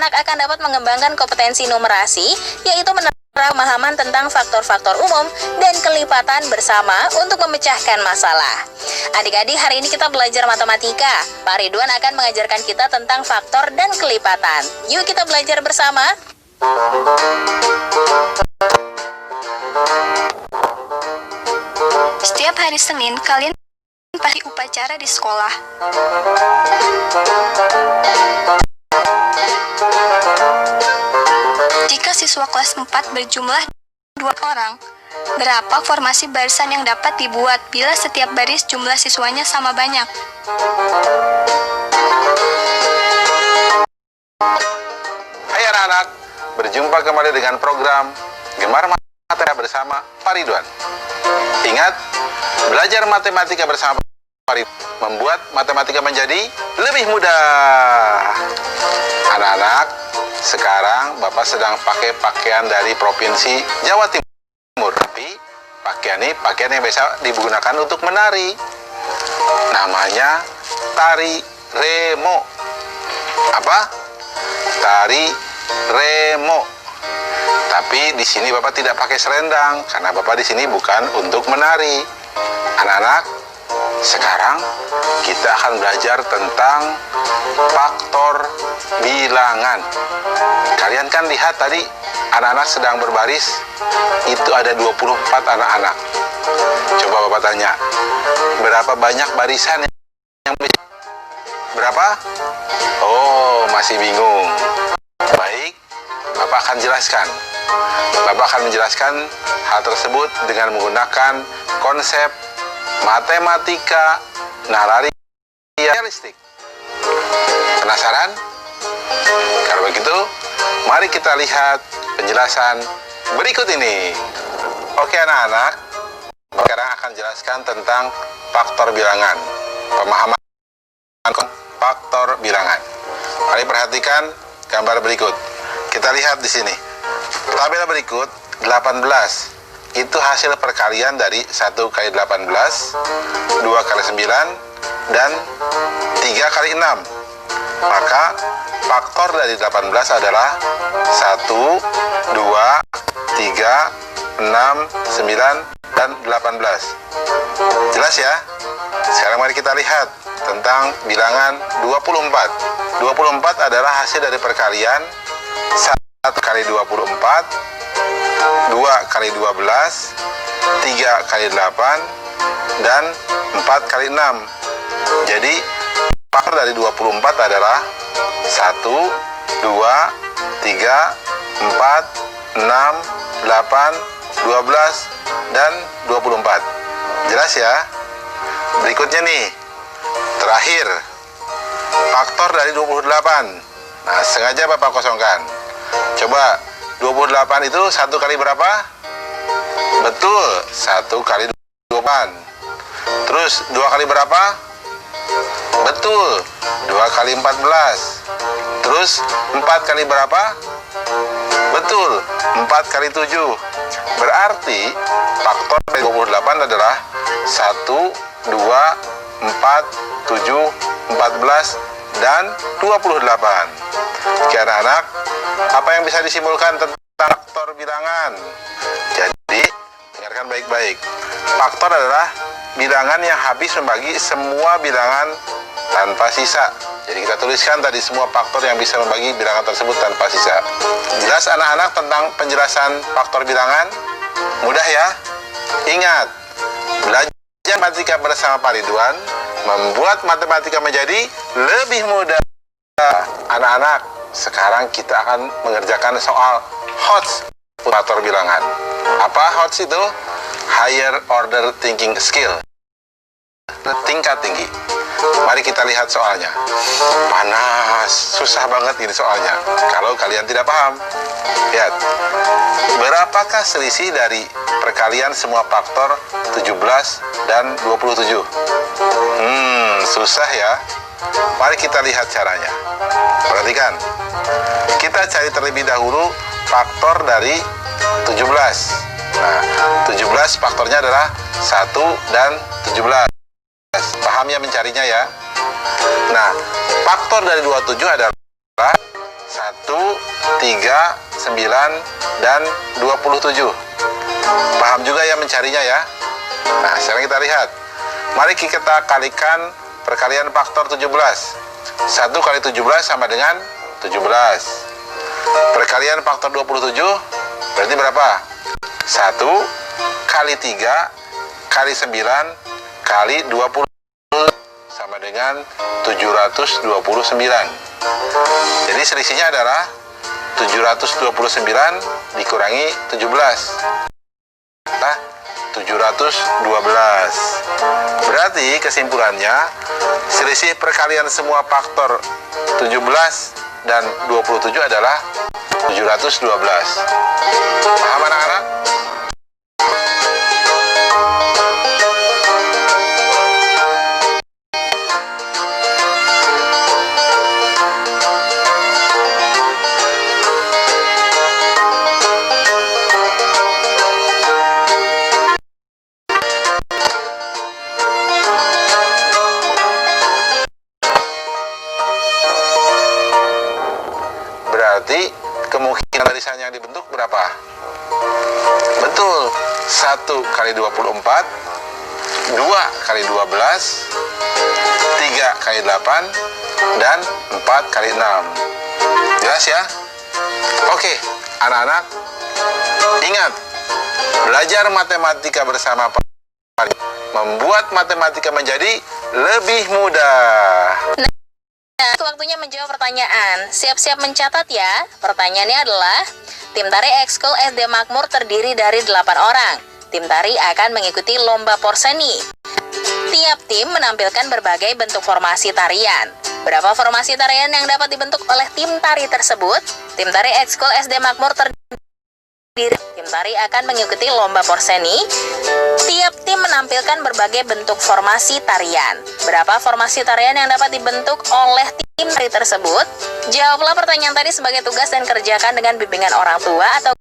anak akan dapat mengembangkan kompetensi numerasi, yaitu menerapkan pemahaman tentang faktor-faktor umum dan kelipatan bersama untuk memecahkan masalah. Adik-adik, hari ini kita belajar matematika. Pak Ridwan akan mengajarkan kita tentang faktor dan kelipatan. Yuk kita belajar bersama. Setiap hari Senin, kalian pasti upacara di sekolah. Jika siswa kelas 4 berjumlah 2 orang, berapa formasi barisan yang dapat dibuat bila setiap baris jumlah siswanya sama banyak? Hai anak-anak, berjumpa kembali dengan program Gemar Matematika bersama Pak Ridwan. Ingat, belajar matematika bersama Pak Ridwan membuat matematika menjadi lebih mudah. Anak-anak, sekarang Bapak sedang pakai pakaian dari Provinsi Jawa Timur. Tapi pakaian ini pakaian yang biasa digunakan untuk menari. Namanya tari remo. Apa? Tari remo. Tapi di sini Bapak tidak pakai selendang karena Bapak di sini bukan untuk menari. Anak-anak, sekarang kita akan belajar tentang faktor bilangan. Kalian kan lihat tadi anak-anak sedang berbaris, itu ada 24 anak-anak. Coba Bapak tanya, berapa banyak barisan yang bisa? Berapa? Oh, masih bingung. Baik, Bapak akan jelaskan. Bapak akan menjelaskan hal tersebut dengan menggunakan konsep matematika nalari realistik. Penasaran? Kalau begitu, mari kita lihat penjelasan berikut ini. Oke anak-anak, sekarang akan jelaskan tentang faktor bilangan. Pemahaman faktor bilangan. Mari perhatikan gambar berikut. Kita lihat di sini. Tabel berikut 18 itu hasil perkalian dari 1 kali 18, 2 kali 9, dan 3 kali 6. Maka faktor dari 18 adalah 1, 2, 3, 6, 9, dan 18. Jelas ya? Sekarang mari kita lihat tentang bilangan 24. 24 adalah hasil dari perkalian 1 kali 24, 2 kali 12, 3 kali 8, dan 4 kali 6. Jadi faktor dari 24 adalah 1, 2, 3, 4, 6, 8, 12, dan 24. Jelas ya? Berikutnya nih, terakhir, faktor dari 28. Nah, sengaja Bapak kosongkan. Coba, 28 itu 1 kali berapa? Betul, 1 kali 28. Terus 2 kali berapa? Betul, 2 kali 14. Terus 4 kali berapa? Betul, 4 kali 7. Berarti faktor dari 28 adalah 1, 2, 4, 7, 14, dan 28. Oke anak-anak, apa yang bisa disimpulkan tentang faktor bilangan? Jadi, dengarkan baik-baik. Faktor adalah bilangan yang habis membagi semua bilangan tanpa sisa. Jadi kita tuliskan tadi semua faktor yang bisa membagi bilangan tersebut tanpa sisa. Jelas anak-anak tentang penjelasan faktor bilangan? Mudah ya? Ingat, belajar matematika bersama Pak Ridwan membuat matematika menjadi lebih mudah. Anak-anak, sekarang kita akan mengerjakan soal HOTS faktor bilangan. Apa HOTS itu? Higher Order Thinking Skill, tingkat tinggi. Mari kita lihat soalnya. Panas, susah banget ini soalnya kalau kalian tidak paham. Lihat, berapakah selisih dari perkalian semua faktor 17 dan 27? Susah ya. Mari kita lihat caranya. Perhatikan. Kita cari terlebih dahulu faktor dari 17. Nah, 17 faktornya adalah 1 dan 17. Paham ya mencarinya ya? Nah, faktor dari 27 adalah 1 3, 9, dan 27. Paham juga ya mencarinya ya? Nah, sekarang kita lihat. Mari kita kalikan perkalian faktor 17. 1 kali 17 sama dengan 17. Perkalian faktor 27 berarti berapa? 1 kali 3 kali 9 kali 20 sama dengan 729. Jadi selisihnya adalah 729 dikurangi 17. Nah, 712. Berarti kesimpulannya selisih perkalian semua faktor 17 dan 27 adalah 712. Paham anak-anak? Berarti kemungkinan barisan yang dibentuk berapa? Betul, 1 kali 24, 2 kali 12, 3 kali 8, dan 4 kali 6. Jelas ya? Oke, anak-anak, ingat, belajar matematika bersama membuat matematika menjadi lebih mudah. Nah, waktunya menjawab pertanyaan. Siap-siap mencatat ya. Pertanyaannya adalah, tim tari ekskul SD Makmur terdiri dari 8 orang. Tim tari akan mengikuti lomba porseni. Tiap tim menampilkan berbagai bentuk formasi tarian. Berapa formasi tarian yang dapat dibentuk oleh tim tari tersebut? Tim tari ekskul SD Makmur terdiri. Tim tari akan mengikuti lomba porseni. Tiap tim menampilkan berbagai bentuk formasi tarian. Berapa formasi tarian yang dapat dibentuk oleh tim tari tersebut? Jawablah pertanyaan tadi sebagai tugas dan kerjakan dengan bimbingan orang tua atau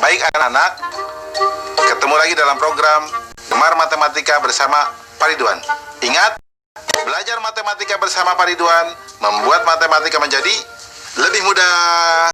Baik anak-anak, ketemu lagi dalam program Gemar Matematika bersama Pak Ridwan. Ingat, belajar matematika bersama Pak Ridwan membuat matematika menjadi lebih mudah.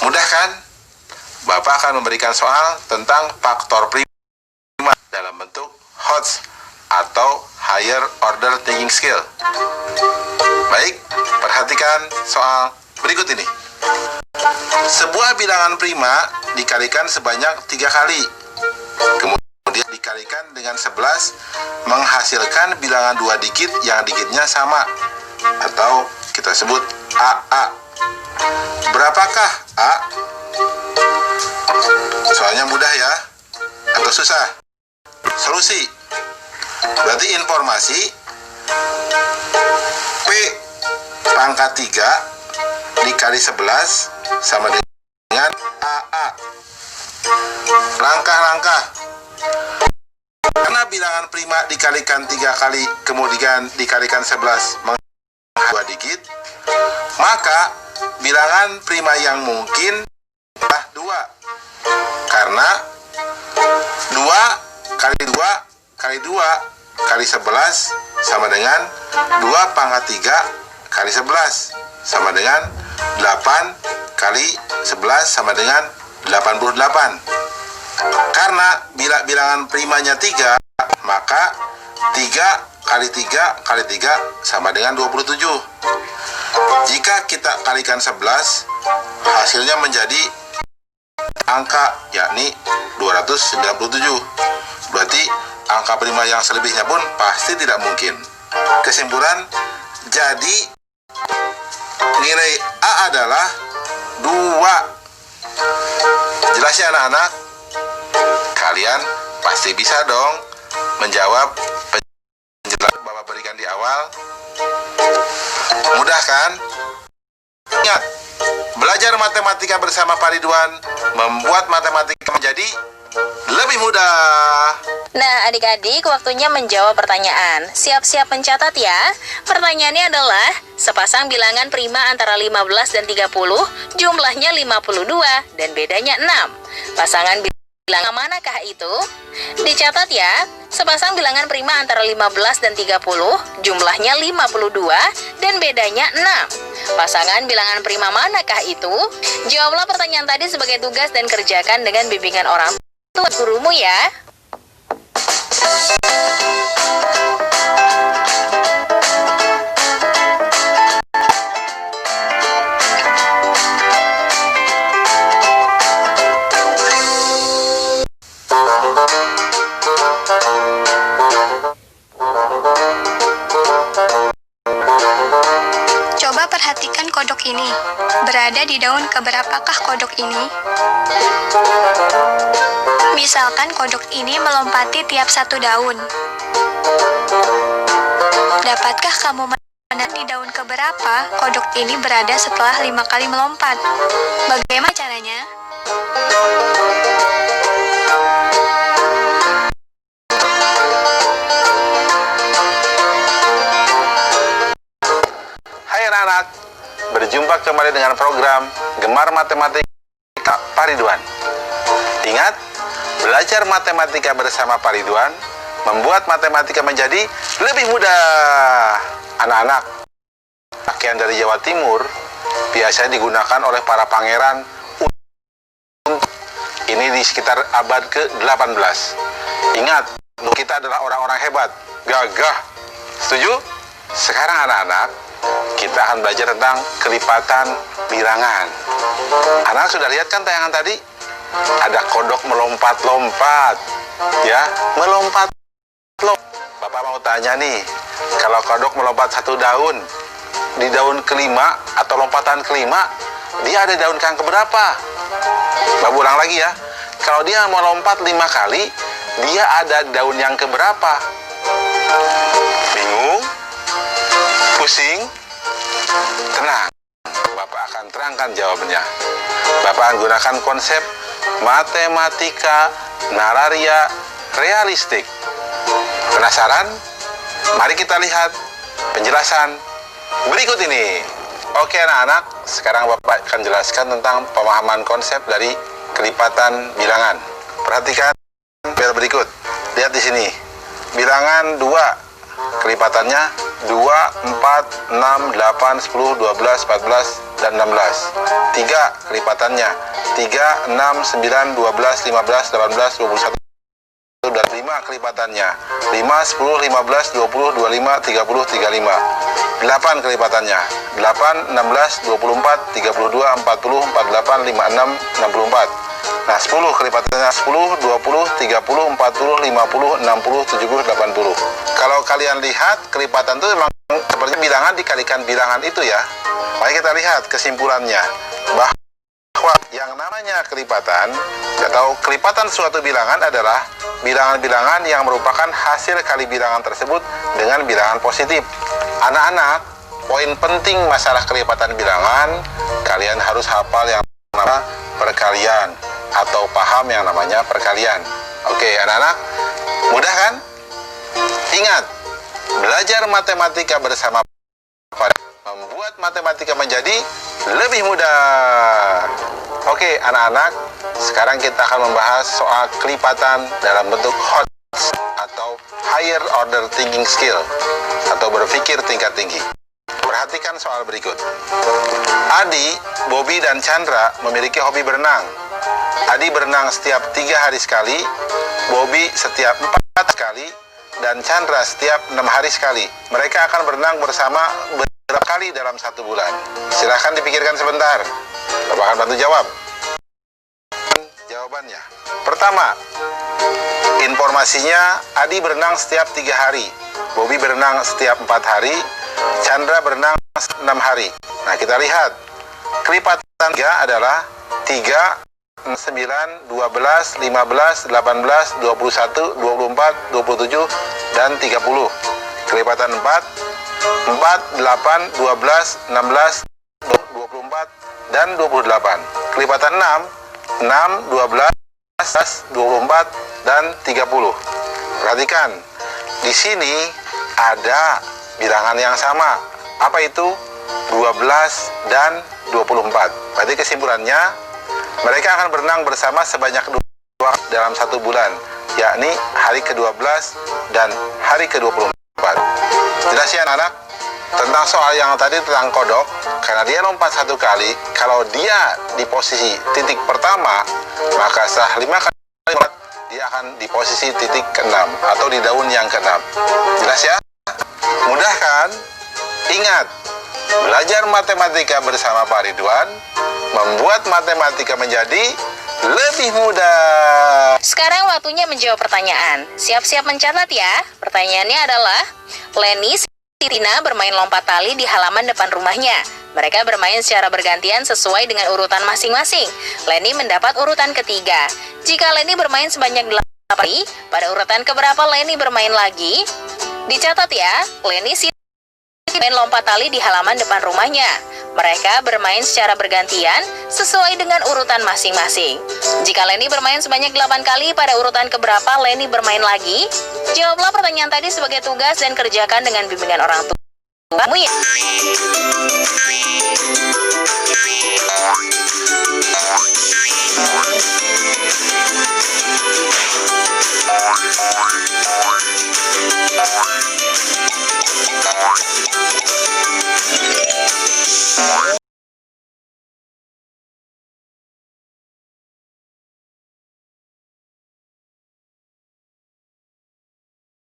Mudah kan? Bapak akan memberikan soal tentang faktor prima dalam bentuk HOTS atau Higher Order Thinking Skill. Baik, perhatikan soal berikut ini. Sebuah bilangan prima dikalikan sebanyak 3 kali. Kemudian dikalikan dengan 11 menghasilkan bilangan 2 digit yang digitnya sama, atau kita sebut AA. Berapakah A? Soalnya mudah ya, atau susah? Solusi. Berarti informasi P pangkat 3 dikali 11 sama dengan AA. Langkah-langkah. Karena bilangan prima dikalikan 3 kali kemudian dikalikan 11 2 digit, maka bilangan prima yang mungkin adalah 2. Karena 2 kali 2 kali 2 kali 11 sama dengan 2 pangkat 3 kali 11 sama dengan 8 kali 11 sama dengan 88. Karena bila bilangan primanya 3, maka 3 kali 3 kali 3 sama dengan 27. Jika kita kalikan 11, hasilnya menjadi angka, yakni 297. Berarti angka prima yang selebihnya pun pasti tidak mungkin. Kesimpulan, jadi nilai A adalah 2. Jelas ya anak-anak? Kalian pasti bisa dong menjawab penjelasan Bapak berikan di awal. Mudah kan? Ingat, belajar matematika bersama Pak Ridwan membuat matematika menjadi lebih mudah. Nah, adik-adik, waktunya menjawab pertanyaan. Siap-siap mencatat ya. Pertanyaannya adalah, sepasang bilangan prima antara 15 dan 30, jumlahnya 52 dan bedanya 6. Pasangan bilangan manakah itu? Dicatat ya, sepasang bilangan prima antara 15 dan 30, jumlahnya 52 dan bedanya 6. Pasangan bilangan prima manakah itu? Jawablah pertanyaan tadi sebagai tugas dan kerjakan dengan bimbingan orang tua gurumu ya. Coba perhatikan kodok ini. Berada di daun keberapakah kodok ini? Misalkan kodok ini melompati tiap satu daun. Dapatkah kamu menentukan di daun keberapa kodok ini berada setelah 5 kali melompat? Bagaimana caranya? Hai anak-anak, berjumpa kembali dengan program Gemar Matematika Pak Ridwan. Ingat, belajar matematika bersama Pak Ridwan membuat matematika menjadi lebih mudah. Anak-anak, pakaian dari Jawa Timur biasanya digunakan oleh para pangeran untuk ini di sekitar abad ke-18. Ingat, kita adalah orang-orang hebat, gagah. Setuju? Sekarang anak-anak, kita akan belajar tentang kelipatan bilangan. Anak sudah lihat kan tayangan tadi? Ada kodok melompat-lompat, ya, melompat. Bapak mau tanya nih, kalau kodok melompat satu daun, di daun kelima atau lompatan kelima, dia ada daun yang keberapa? Bapak ulang lagi ya, kalau dia mau lompat 5 kali, dia ada daun yang keberapa? Bingung? Pusing? Tenang, Bapak akan terangkan jawabannya. Bapak akan gunakan konsep matematika nararia realistik. Penasaran? Mari kita lihat penjelasan berikut ini. Oke anak-anak, sekarang Bapak akan jelaskan tentang pemahaman konsep dari kelipatan bilangan. Perhatikan tabel berikut. Lihat di sini. Bilangan 2 kelipatannya 2, 4, 6, 8, 10, 12, 14, dan 16. 3 kelipatannya 3, 6, 9, 12, 15, 18, 21, dan 5 kelipatannya 5, 10, 15, 20, 25, 30, 35. 8 kelipatannya 8, 16, 24, 32, 40, 48, 56, 64. Nah, 10 kelipatannya 10, 20, 30, 40, 50, 60, 70, 80. Kalau kalian lihat, kelipatan itu memang seperti bilangan dikalikan bilangan itu ya. Mari kita lihat kesimpulannya, bahwa yang namanya kelipatan atau kelipatan suatu bilangan adalah bilangan-bilangan yang merupakan hasil kali bilangan tersebut dengan bilangan positif. Anak-anak, poin penting masalah kelipatan bilangan, kalian harus hafal yang namanya perkalian atau paham yang namanya perkalian. Oke, anak-anak, mudah kan? Ingat, belajar matematika bersama membuat matematika menjadi lebih mudah. Oke, anak-anak, sekarang kita akan membahas soal kelipatan dalam bentuk HOTS atau Higher Order Thinking Skill atau berpikir tingkat tinggi. Perhatikan soal berikut. Adi, Bobby, dan Chandra memiliki hobi berenang. Adi berenang setiap 3 hari sekali, Bobby setiap 4 sekali, dan Chandra setiap 6 hari sekali. Mereka akan berenang bersama berapa kali dalam 1 bulan? Silahkan dipikirkan sebentar. Bapak akan bantu jawab. Jawabannya. Pertama, informasinya Adi berenang setiap 3 hari, Bobby berenang setiap 4 hari, Chandra berenang 6 hari. Nah, kita lihat. Kelipatan 3 adalah 3, 9, 12, 15, 18, 21, 24, 27, dan 30. Kelipatan 4, 8, 12, 16, 24, dan 28. Kelipatan 6, 12, 24, dan 30. Perhatikan, di sini ada bilangan yang sama. Apa itu? 12 dan 24. Berarti kesimpulannya, mereka akan berenang bersama sebanyak 2 dalam 1 bulan, yakni hari ke-12 dan hari ke-24. Jelas ya anak-anak? Tentang soal yang tadi tentang kodok, karena dia lompat 1 kali, kalau dia di posisi titik pertama, maka setelah 5 kali lompat, dia akan di posisi titik ke-6 atau di daun yang ke-6. Jelas ya? Mudah kan? Ingat, belajar matematika bersama Pak Ridwan membuat matematika menjadi lebih mudah. Sekarang waktunya menjawab pertanyaan. Siap-siap mencatat ya. Pertanyaannya adalah, Leni Tina bermain lompat tali di halaman depan rumahnya. Mereka bermain secara bergantian sesuai dengan urutan masing-masing. Leni mendapat urutan ketiga. Jika Leni bermain sebanyak 8 kali, pada urutan keberapa Leni bermain lagi? Dicatat ya, Leni bermain lompat tali di halaman depan rumahnya. Mereka bermain secara bergantian sesuai dengan urutan masing-masing. Jika Leni bermain sebanyak 8 kali, pada urutan keberapa Leni bermain lagi? Jawablah pertanyaan tadi sebagai tugas dan kerjakan dengan bimbingan orang tuamu ya.